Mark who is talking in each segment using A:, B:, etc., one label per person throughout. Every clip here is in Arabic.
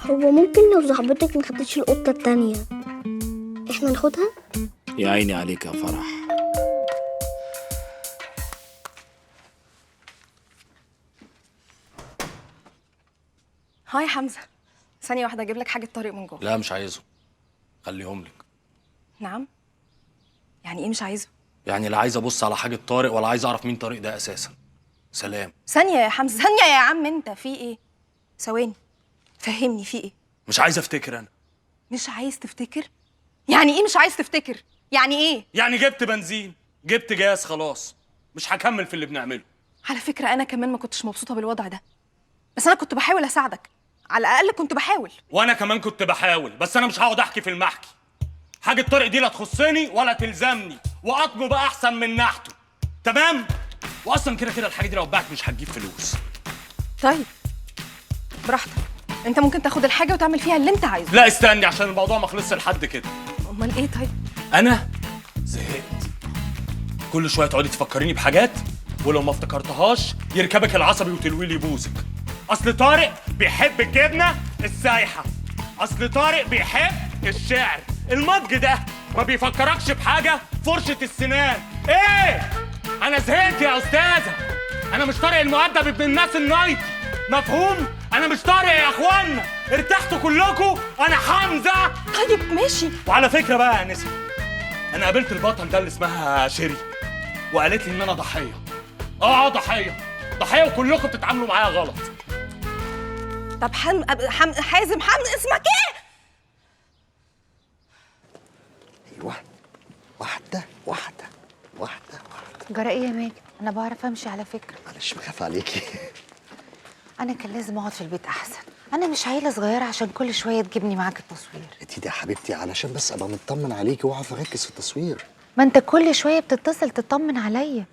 A: هو ممكن لو صاحبتك ما خدتش القطة التانية احنا ناخدها؟
B: يا عيني عليك يا فرح.
C: هاي حمزة، ثانية واحدة أجيب لك حاجة طارق من جوه.
D: لا مش عايزه، خليهم لك.
C: نعم؟ يعني إيه مش عايزه؟
D: يعني لا عايز ابص على حاجه طارق ولا عايز اعرف مين طارق ده اساسا. سلام.
C: ثانية يا حمزة، ثانية يا عم، أنت في إيه؟ ثواني، فهمني في إيه؟
D: مش عايز افتكر انا.
C: مش عايز تفتكر؟ يعني إيه مش عايز تفتكر؟ يعني إيه؟
D: يعني جبت بنزين، جبت جاز، خلاص مش هكمل في اللي بنعمله.
C: على فكرة أنا كمان ما كنتش مبسوطة بالوضع ده، بس أنا كنت بحاول أساعدك، على الأقل كنت بحاول.
D: وانا كمان كنت بحاول، بس انا مش هقعد احكي في المحكي. حاجه طارق دي لا تخصني ولا تلزمني، وقطمه بقى احسن من نحته. تمام؟ واصلا كده كده الحاجه دي لو اتباعت مش هتجيب فلوس.
C: طيب براحتك، أنت ممكن تاخد الحاجة وتعمل فيها اللي أنت عايزه.
D: لا استني عشان الموضوع ما خلصش لحد كده.
C: أمال إيه طيب؟
D: انا زهقت. كل شويه تقعدي تفكريني بحاجات، ولو ما افتكرتهاش يركبك العصبي وتلوي لي بوزك. اصل طارق بيحب الجبنه السايحه، اصل طارق بيحب الشعر. المج ده ما بيفكركش بحاجه؟ فرشه السنان ايه؟ انا زهقت يا استاذه. انا مش طارق المؤدب ابن الناس النايتي، مفهوم؟ انا مش طارق يا اخوانا، ارتحتوا كلكم. انا حمزه.
C: طيب ماشي.
D: وعلى فكره بقى يا نسا، انا قابلت البطل ده اللي اسمها شيري، وقالت لي ان انا ضحيه. ضحيه وكلكم بتتعاملوا معايا غلط.
C: طب حازم اسمك ايه؟
E: ايوه، واحده واحده واحده.
F: جرى ايه يا ماجد؟ انا بعرف امشي على فكره.
E: معلش بخاف عليكي.
F: انا كان لازم اقعد في البيت احسن. انا مش عيله صغيره عشان كل شويه تجيبني معاك التصوير.
E: دي يا حبيبتي علشان بس ابقى مطمن عليكي واعرف اركز في التصوير.
F: ما انت كل شويه بتتصل تطمن عليا.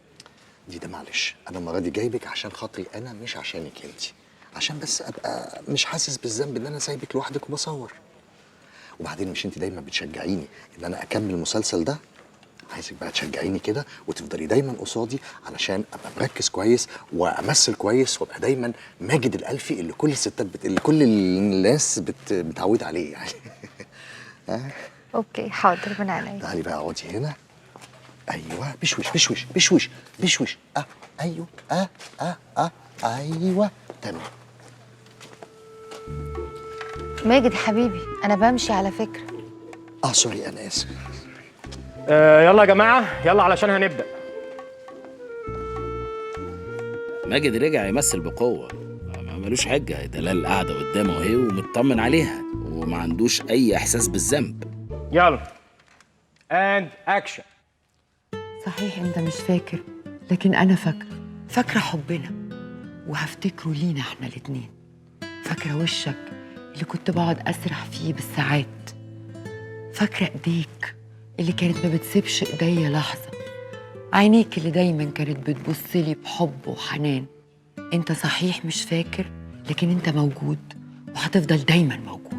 E: ده معلش، انا المره دي جايبك عشان خاطري انا مش عشانك انت، عشان بس ابقى مش حاسس بالذنب ان انا سايبك لوحدك وبصور. وبعدين مش انت دايما بتشجعيني ان انا اكمل المسلسل ده؟ عايزك بقى تشجعيني كده وتفضلي دايما قصادي علشان ابقى مركز كويس وامثل كويس وابقى دايما ماجد الالفي اللي كل الستات اللي كل الناس متعوده عليه يعني.
F: اوكي حاضر، من عينيا.
E: تعالي بقى اقعدي هنا. ايوه، بشوش. ايوه ايوه تمام.
F: ماجد حبيبي، انا بمشي على فكره.
E: سوري انا اسف.
G: يلا يا جماعه، يلا علشان هنبدا.
B: ماجد رجع يمثل بقوة، ملوش حجة، دلال قاعدة قدامه اهي ومطمن عليها وما عندوش أي إحساس بالذنب.
G: يلا اند اكشن.
H: صحيح انت مش فاكر، لكن انا فاكره حبنا، وهفتكره لينا احنا الاتنين. فاكره وشك اللي كنت بقعد اسرح فيه بالساعات، فاكره ايديك اللي كانت ما بتسيبش ايديا لحظه، عينيك اللي دايما كانت بتبصلي بحب وحنان. انت صحيح مش فاكر، لكن انت موجود وهتفضل دايما موجود.